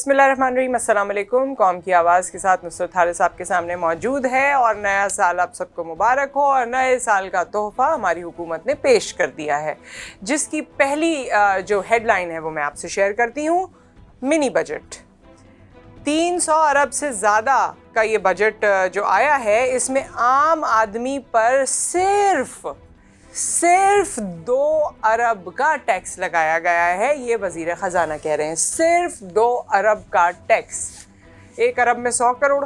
बिस्मिल्लाहिर्रहमानिर्रहीम, अस्सलाम वालेकुम। कौम की आवाज़ के साथ नुसरत हारिस साहब के सामने मौजूद है और नया साल आप सबको मुबारक हो। और नए साल का तोहफ़ा हमारी हुकूमत ने पेश कर दिया है, जिसकी पहली जो हेडलाइन है वो मैं आपसे शेयर करती हूँ। मिनी बजट 300 अरब से ज़्यादा का ये बजट जो आया है, इसमें आम आदमी पर सिर्फ 2 अरब का टैक्स लगाया गया है। ये वज़ीर ख़जाना कह रहे हैं, सिर्फ 2 अरब का टैक्स। 1 अरब में 100 करोड़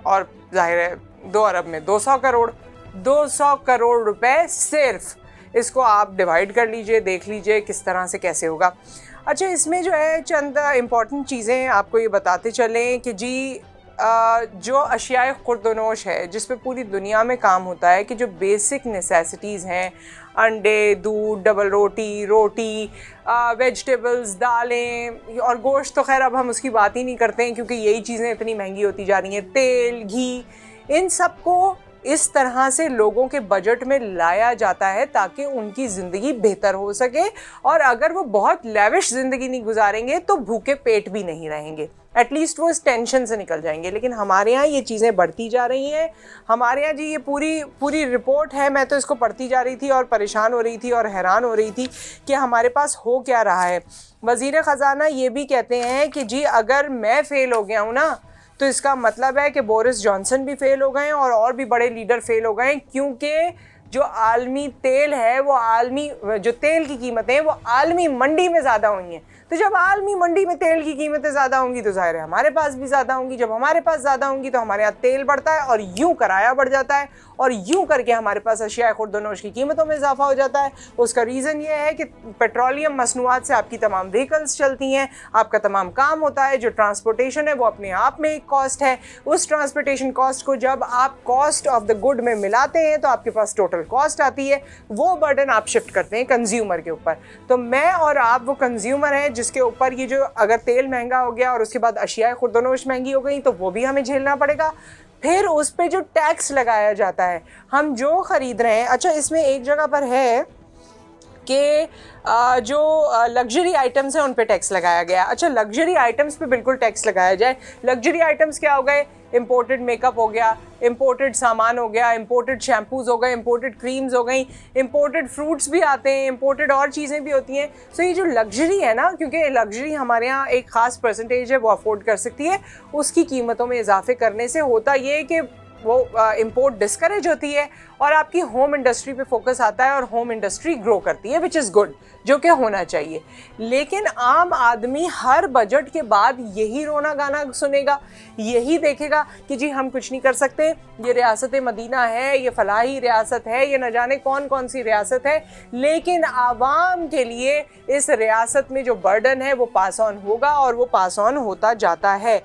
और जाहिर है 2 अरब में 200 करोड़, 200 करोड़ रुपए सिर्फ। इसको आप डिवाइड कर लीजिए, देख लीजिए किस तरह से कैसे होगा। अच्छा, इसमें जो है चंद इम्पॉर्टेंट चीज़ें आपको ये बताते चलें कि जी जो अशियाए खुर्दनोश है, जिस पे पूरी दुनिया में काम होता है, कि जो बेसिक नेसेसिटीज़ हैं, अंडे, दूध, डबल रोटी, वेजिटेबल्स, दालें और गोश्त, तो खैर अब हम उसकी बात ही नहीं करते हैं क्योंकि यही चीज़ें इतनी महंगी होती जा रही हैं। तेल, घी, इन सब को इस तरह से लोगों के बजट में लाया जाता है ताकि उनकी ज़िंदगी बेहतर हो सके, और अगर वो बहुत लेविश ज़िंदगी नहीं गुजारेंगे तो भूखे पेट भी नहीं रहेंगे, एटलीस्ट वो इस टेंशन से निकल जाएंगे। लेकिन हमारे यहाँ ये चीज़ें बढ़ती जा रही हैं। हमारे यहाँ जी ये पूरी रिपोर्ट है, मैं तो इसको पढ़ती जा रही थी और परेशान हो रही थी और हैरान हो रही थी कि हमारे पास हो क्या रहा है। वज़ीर ख़जाना ये भी कहते हैं कि जी अगर मैं फ़ेल हो गया हूँ ना, तो इसका मतलब है कि बोरिस जॉनसन भी फेल हो गए हैं और भी बड़े लीडर फेल हो गए हैं, क्योंकि जो आलमी तेल है, वो जो तेल की कीमतें हैं वो आलमी मंडी में ज़्यादा हुई हैं। तो जब आलमी मंडी में तेल की कीमतें ज़्यादा होंगी तो ज़ाहिर है हमारे पास भी ज़्यादा होंगी। जब हमारे पास ज़्यादा होंगी तो हमारे यहाँ तेल बढ़ता है और यूँ किराया बढ़ जाता है, और यूँ करके हमारे पास अशिया खुर्दनोश की कीमतों में इजाफा हो जाता है। उसका रीज़न ये है कि पेट्रोलियम मसनूआत से आपकी तमाम व्हीकल्स चलती हैं, आपका तमाम काम होता है। जो ट्रांसपोर्टेशन है वो अपने आप में एक कॉस्ट है। उस ट्रांसपोर्टेशन कॉस्ट को जब आप कॉस्ट ऑफ द गुड में मिलाते हैं तो आपके पास टोटल कॉस्ट आती है। वो बर्डन आप शिफ्ट करते हैं कंज्यूमर के ऊपर। तो मैं और आप वो कंज्यूमर हैं जिसके ऊपर ये जो अगर तेल महंगा हो गया और उसके बाद अशिया खुर्दनोश महंगी हो गई तो वो भी हमें झेलना पड़ेगा। फिर उस पे जो टैक्स लगाया जाता है, हम जो ख़रीद रहे हैं। अच्छा, इसमें एक जगह पर है कि जो लग्जरी आइटम्स हैं उन पे टैक्स लगाया गया। अच्छा, लग्जरी आइटम्स पे बिल्कुल टैक्स लगाया जाए। लग्जरी आइटम्स क्या हो गए? इंपोर्टेड मेकअप हो गया, इंपोर्टेड सामान हो गया, इंपोर्टेड शैम्पूज़ हो गए, इंपोर्टेड क्रीम्स हो गई, इंपोर्टेड फ्रूट्स भी आते हैं, इंपोर्टेड और चीज़ें भी होती हैं। सो ये जो लग्जरी है ना, क्योंकि लग्जरी हमारे यहाँ एक ख़ास परसेंटेज है वो अफोर्ड कर सकती है, उसकी कीमतों में इजाफे करने से होता ये है कि वो इंपोर्ट डिस्करेज होती है और आपकी होम इंडस्ट्री पे फोकस आता है और होम इंडस्ट्री ग्रो करती है, विच इज़ गुड, जो कि होना चाहिए। लेकिन आम आदमी हर बजट के बाद यही रोना गाना सुनेगा, यही देखेगा कि जी हम कुछ नहीं कर सकते, ये रियासत मदीना है, ये फलाही रियासत है, ये न जाने कौन कौन सी रियासत है। लेकिन आवाम के लिए इस रियासत में जो बर्डन है वो पास ऑन होगा और वो पास ऑन होता जाता है।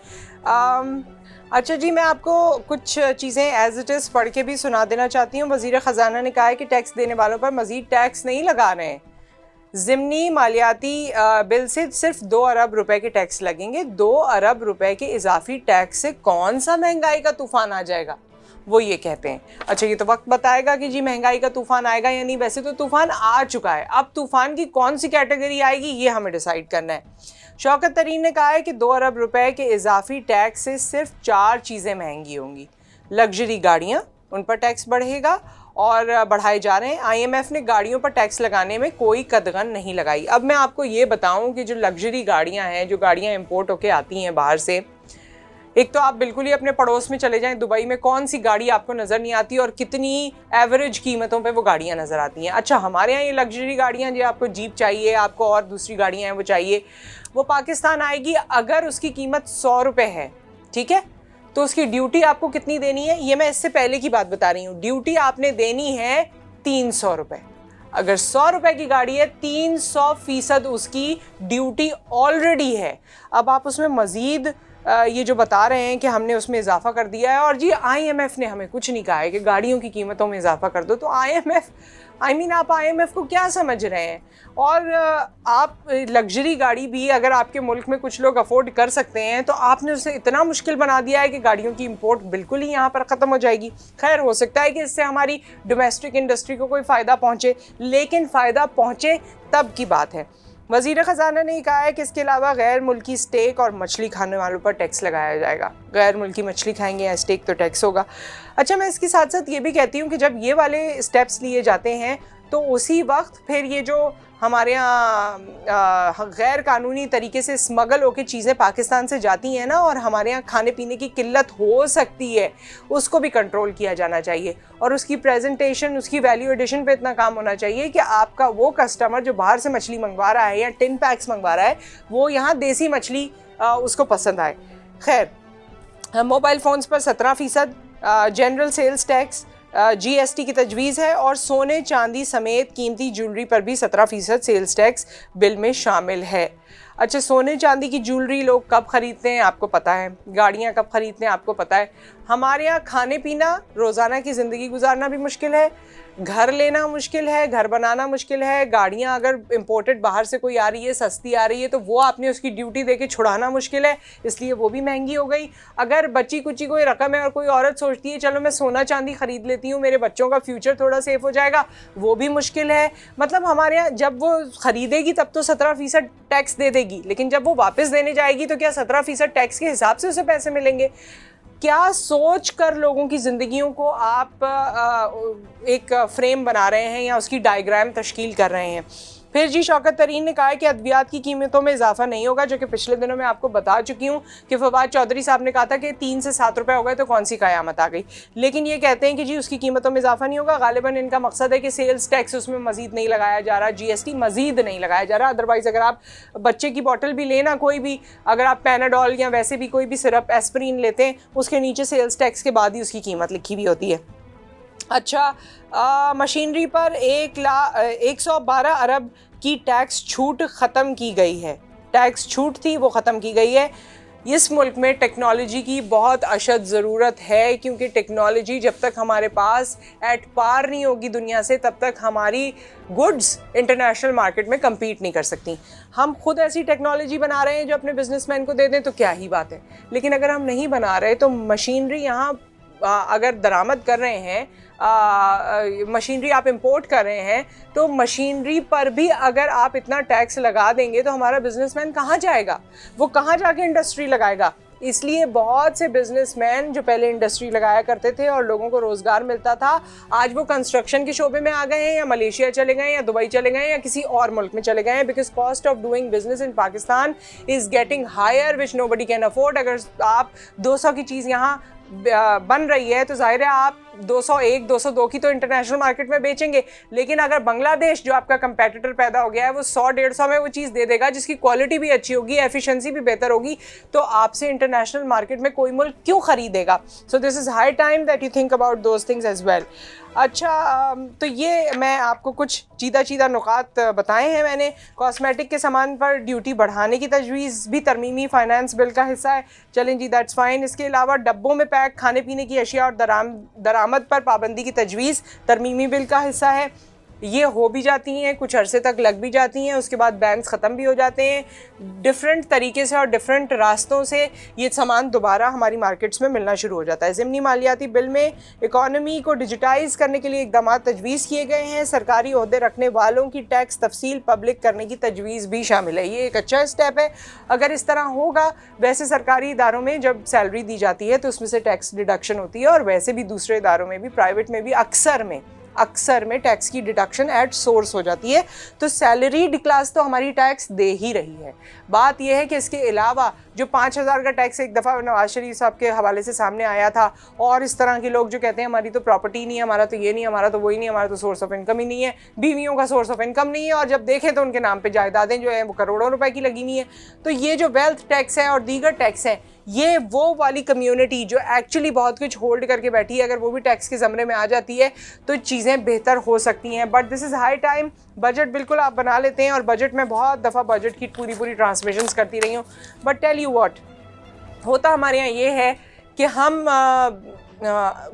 अच्छा जी, मैं आपको कुछ चीज़ें एज इट इज़ पढ़ के भी सुना देना चाहती हूँ। वज़ीर ख़जाना ने कहा है कि टैक्स देने वालों पर मज़ीद टैक्स नहीं लगा रहे हैं। ज़िमनी मालियाती बिल से सिर्फ 2 अरब रुपए के टैक्स लगेंगे। 2 अरब रुपए के इजाफी टैक्स से कौन सा महंगाई का तूफ़ान आ जाएगा, वो ये कहते हैं। अच्छा, ये तो वक्त बताएगा कि जी महंगाई का तूफ़ान आएगा या नहीं। वैसे तो तूफ़ान आ चुका है, अब तूफ़ान की कौन सी कैटेगरी आएगी ये हमें डिसाइड करना है। शौकत तरीन ने कहा है कि 2 अरब रुपए के इजाफी टैक्स से सिर्फ 4 चीज़ें महंगी होंगी। लग्जरी गाड़ियाँ, उन पर टैक्स बढ़ेगा और बढ़ाए जा रहे हैं। IMF ने गाड़ियों पर टैक्स लगाने में कोई कदगन नहीं लगाई। अब मैं आपको ये बताऊं कि जो लग्जरी गाड़ियाँ हैं, जो गाड़ियाँ इंपोर्ट होके आती हैं बाहर से, एक तो आप बिल्कुल ही अपने पड़ोस में चले जाएं दुबई में, कौन सी गाड़ी आपको नज़र नहीं आती और कितनी एवरेज कीमतों पे वो गाड़ियाँ नज़र आती हैं। अच्छा, हमारे यहाँ ये लग्जरी गाड़ियाँ, जो आपको जीप चाहिए, आपको और दूसरी गाड़ियाँ हैं वो चाहिए, वो पाकिस्तान आएगी। अगर उसकी कीमत 100 रुपये है, ठीक है, तो उसकी ड्यूटी आपको कितनी देनी है? ये मैं इससे पहले की बात बता रही हूँ। ड्यूटी आपने देनी है 300 रुपये। अगर 100 रुपये की गाड़ी है, 300% उसकी ड्यूटी ऑलरेडी है। अब आप उसमें मज़ीद ये जो बता रहे हैं कि हमने उसमें इजाफा कर दिया है, और जी IMF ने हमें कुछ नहीं कहा है कि गाड़ियों की कीमतों में इजाफा कर दो। तो आप IMF को क्या समझ रहे हैं? और आप लग्जरी गाड़ी भी अगर आपके मुल्क में कुछ लोग अफोर्ड कर सकते हैं तो आपने उसे इतना मुश्किल बना दिया है कि गाड़ियों की इंपोर्ट बिल्कुल ही यहाँ पर ख़त्म हो जाएगी। खैर, हो सकता है कि इससे हमारी डोमेस्टिक इंडस्ट्री को कोई फ़ायदा पहुँचे, लेकिन फ़ायदा पहुँचे तब की बात है। वज़ीर ख़जाना ने कहा है कि इसके अलावा गैर मुल्की स्टेक और मछली खाने वालों पर टैक्स लगाया जाएगा। गैर मुल्की मछली खाएंगे या स्टेक तो टैक्स होगा। अच्छा, मैं इसके साथ साथ ये भी कहती हूँ कि जब ये वाले स्टेप्स लिए जाते हैं तो उसी वक्त फिर ये जो हमारे यहाँ गैर कानूनी तरीके से स्मगल होकर चीज़ें पाकिस्तान से जाती हैं ना, और हमारे यहाँ खाने पीने की किल्लत हो सकती है, उसको भी कंट्रोल किया जाना चाहिए। और उसकी प्रेजेंटेशन, उसकी वैल्यू एडिशन पे इतना काम होना चाहिए कि आपका वो कस्टमर जो बाहर से मछली मंगवा रहा है या टिन पैक्स मंगवा रहा है, वो यहाँ देसी मछली उसको पसंद आए। खैर, मोबाइल फ़ोन्स पर 17% जनरल सेल्स टैक्स GST की तजवीज़ है, और सोने चांदी समेत कीमती ज्वेलरी पर भी 17% सेल्स टैक्स बिल में शामिल है। अच्छा, सोने चांदी की ज्वेलरी लोग कब ख़रीदते हैं आपको पता है, गाड़ियाँ कब ख़रीदते हैं आपको पता है। हमारे यहाँ खाने पीना, रोज़ाना की ज़िंदगी गुजारना भी मुश्किल है, घर लेना मुश्किल है, घर बनाना मुश्किल है। गाड़ियाँ अगर इम्पोर्टेड बाहर से कोई आ रही है, सस्ती आ रही है, तो वो आपने उसकी ड्यूटी देके छुड़ाना मुश्किल है, इसलिए वो भी महंगी हो गई। अगर बच्ची कुची कोई रकम है और कोई औरत सोचती है चलो मैं सोना चांदी ख़रीद लेती हूँ, मेरे बच्चों का फ्यूचर थोड़ा सेफ हो जाएगा, वो भी मुश्किल है। मतलब हमारे यहाँ जब वो ख़रीदेगी तब तो 17% टैक्स दे देगी, लेकिन जब वो वापस देने जाएगी तो क्या 17% टैक्स के हिसाब से उसे पैसे मिलेंगे? क्या सोच कर लोगों की ज़िंदगियों को आप एक फ्रेम बना रहे हैं या उसकी डायग्राम तश्कील कर रहे हैं? फिर जी शौकत तरीन ने कहा है कि अद्वियात की कीमतों में इजाफा नहीं होगा, जो कि पिछले दिनों में आपको बता चुकी हूँ कि फवाद चौधरी साहब ने कहा था कि 3 से 7 रुपए हो गए तो कौन सी क़यामत आ गई। लेकिन ये कहते हैं कि जी उसकी कीमतों में इजाफा नहीं होगा। गालिबन इनका मकसद है कि सेल्स टैक्स उसमें मजीद नहीं लगाया जा रहा, GST मजीद नहीं लगाया जा रहा। अदरवाइज़ अगर आप बच्चे की बॉटल भी लेना, कोई भी, अगर आप पैनाडोल या वैसे भी कोई भी सिरप, एस्प्रिन लेते हैं, उसके नीचे सेल्स टैक्स के बाद ही उसकी कीमत लिखी हुई होती है। अच्छा, मशीनरी पर 112 अरब की टैक्स छूट ख़त्म की गई है। टैक्स छूट थी वो ख़त्म की गई है। इस मुल्क में टेक्नोलॉजी की बहुत अशद ज़रूरत है, क्योंकि टेक्नोलॉजी जब तक हमारे पास एट पार नहीं होगी दुनिया से, तब तक हमारी गुड्स इंटरनेशनल मार्केट में कम्पीट नहीं कर सकती। हम खुद ऐसी टेक्नोलॉजी बना रहे हैं जो अपने बिजनेसमैन को दे दें तो क्या ही बात है, लेकिन अगर हम नहीं बना रहे तो मशीनरी यहाँ अगर दरामद कर रहे हैं, मशीनरी आप इंपोर्ट कर रहे हैं, तो मशीनरी पर भी अगर आप इतना टैक्स लगा देंगे तो हमारा बिजनेसमैन कहाँ जाएगा, वो कहाँ जाके इंडस्ट्री लगाएगा। इसलिए बहुत से बिजनेसमैन जो पहले इंडस्ट्री लगाया करते थे और लोगों को रोज़गार मिलता था, आज वो कंस्ट्रक्शन के शोबे में आ गए हैं, या मलेशिया चले गए, या दुबई चले गए, या किसी और मुल्क में चले गए हैं, because cost of doing business in Pakistan is getting higher which nobody can afford. अगर आप 200 की चीज़ यहाँ बन रही है तो जाहिर है आप 201, 202 की तो इंटरनेशनल मार्केट में बेचेंगे, लेकिन अगर बांग्लादेश जो आपका कंपेटिटर पैदा हो गया है वो 100-150 में वो चीज़ दे देगा जिसकी क्वालिटी भी अच्छी होगी, एफिशिएंसी भी बेहतर होगी, तो आपसे इंटरनेशनल मार्केट में कोई मुल्क क्यों ख़रीदेगा। So this is high time that you think about those things as well. अच्छा, तो ये मैं आपको कुछ चीदा नुकात बताए हैं मैंने। कॉस्मेटिक के सामान पर ड्यूटी बढ़ाने की तजवीज़ भी तरमीमी फाइनेंस बिल का हिस्सा है। चलें जी, दैट्स फाइन। इसके अलावा डब्बों में पैक खाने पीने की अशिया और दरामद पर पाबंदी की तजवीज़ तरमीमी बिल का हिस्सा है। ये हो भी जाती हैं, कुछ अरसे तक लग भी जाती हैं, उसके बाद बैन्स ख़त्म भी हो जाते हैं। डिफरेंट तरीके से और डिफरेंट रास्तों से ये सामान दोबारा हमारी मार्केट्स में मिलना शुरू हो जाता है। ज़िमनी मालियाती बिल में इकॉनमी को डिजिटाइज़ करने के लिए इक़दाम तजवीज़ किए गए हैं। सरकारी ओहदे रखने वालों की टैक्स तफसील पब्लिक करने की तजवीज़ भी शामिल है। ये एक अच्छा स्टेप है। अगर इस तरह होगा, वैसे सरकारी इदारों में जब सैलरी दी जाती है तो उसमें से टैक्स डिडक्शन होती है, और वैसे भी दूसरे इदारों में भी, प्राइवेट में भी अक्सर में टैक्स की डिडक्शन एट सोर्स हो जाती है। तो सैलरीड क्लास तो हमारी टैक्स दे ही रही है। बात यह है कि इसके अलावा जो 5000 का टैक्स एक दफ़ा नवाज शरीफ साहब के हवाले से सामने आया था, और इस तरह के लोग जो कहते हैं हमारी तो प्रॉपर्टी नहीं है, हमारा तो ये नहीं, हमारा तो वही नहीं, हमारा तो सोर्स ऑफ इनकम ही नहीं है, बीवियों का सोर्स ऑफ इनकम नहीं है, और जब देखें तो उनके नाम पे जायदादें जो हैं वो करोड़ों रुपए की लगी हुई हैं। तो ये जो वेल्थ टैक्स है और दीगर टैक्स हैं, ये वो वाली कम्युनिटी जो एक्चुअली बहुत कुछ होल्ड करके बैठी है, अगर वो भी टैक्स के ज़मरे में आ जाती है तो चीज़ें बेहतर हो सकती हैं। But this is high time. Budget बिल्कुल आप बना लेते हैं, और बजट में बहुत दफ़ा बजट की पूरी ट्रांसमिशंस करती रही हूँ, बट टेल यू व्हाट, होता हमारे यहाँ ये है कि हम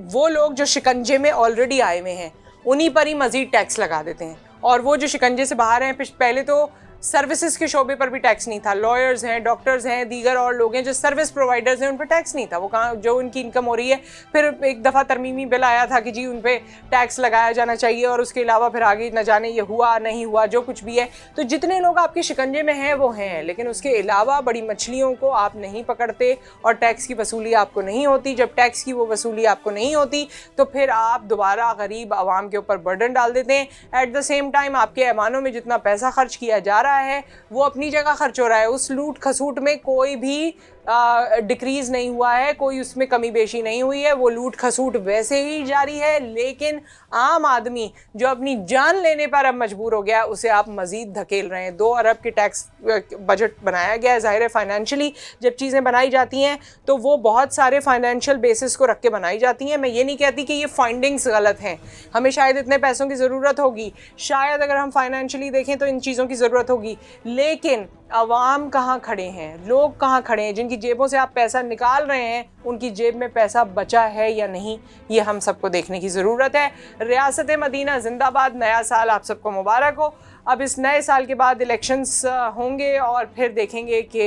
वो लोग जो शिकंजे में ऑलरेडी आए हुए हैं उन्हीं पर ही मज़ीद टैक्स लगा देते हैं, और वो जो शिकंजे से बाहर हैं, पहले तो सर्विसेज के शोबे पर भी टैक्स नहीं था। लॉयर्स हैं, डॉक्टर्स हैं, दीगर और लोग हैं जो सर्विस प्रोवाइडर्स हैं, उन पर टैक्स नहीं था। वो कहाँ जो उनकी इनकम हो रही है, फिर एक दफ़ा तरमीमी बिल आया था कि जी उन पर टैक्स लगाया जाना चाहिए, और उसके अलावा फिर आगे न जाने ये हुआ नहीं हुआ, जो कुछ भी है। तो जितने लोग आपके शिकंजे में हैं वो हैं, लेकिन उसके अलावा बड़ी मछलियों को आप नहीं पकड़ते और टैक्स की वसूली आपको नहीं होती। जब टैक्स की वो वसूली आपको नहीं होती तो फिर आप दोबारा गरीब आवाम के ऊपर बर्डन डाल देते हैं। एट द सेम टाइम आपके ऐवानों में जितना पैसा खर्च किया जा रहा है वो अपनी जगह खर्च हो रहा है। उस लूट खसूट में कोई भी डिक्रीज़ नहीं हुआ है, कोई उसमें कमी बेशी नहीं हुई है, वो लूट खसूट वैसे ही जारी है। लेकिन आम आदमी जो अपनी जान लेने पर अब मजबूर हो गया, उसे आप मज़ीद धकेल रहे हैं। 2 अरब के टैक्स बजट बनाया गया है। ज़ाहिर है फाइनेंशियली जब चीज़ें बनाई जाती हैं तो वो बहुत सारे फाइनेंशियल बेसिस को रख के बनाई जाती हैं। मैं ये नहीं कहती कि ये फाइंडिंग्स गलत हैं, हमें शायद इतने पैसों की ज़रूरत होगी, शायद अगर हम फाइनेंशियली देखें तो इन चीज़ों की ज़रूरत होगी, लेकिन अवाम कहाँ खड़े हैं, लोग कहाँ खड़े हैं, जिनकी जेबों से आप पैसा निकाल रहे हैं उनकी जेब में पैसा बचा है या नहीं, ये हम सबको देखने की ज़रूरत है। रियासत मदीना जिंदाबाद। नया साल आप सबको मुबारक हो। अब इस नए साल के बाद इलेक्शंस होंगे और फिर देखेंगे कि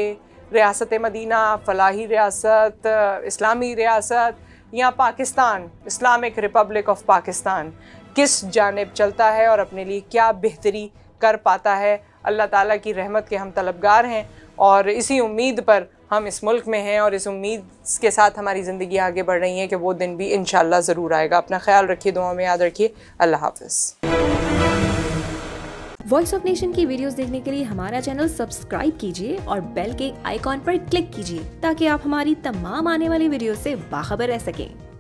रियासत मदीना फलाही रियासत, इस्लामी रियासत या Pakistan, Islamic Republic of Pakistan किस जानिब चलता है और अपने लिए क्या बेहतरी कर पाता है। अल्लाह ताला की रहमत के हम तलबगार हैं और इसी उम्मीद पर हम इस मुल्क में हैं और इस उम्मीद के साथ हमारी ज़िंदगी आगे बढ़ रही है कि वो दिन भी इंशाअल्लाह ज़रूर आएगा। अपना ख्याल रखिए, दुआ में याद रखिए। अल्लाह हाफ़िज़। वॉइस ऑफ नेशन की वीडियोस देखने के लिए हमारा चैनल सब्सक्राइब कीजिए और बेल के आइकॉन पर क्लिक कीजिए ताकि आप हमारी तमाम आने वाली वीडियो से बाखबर रह सकें।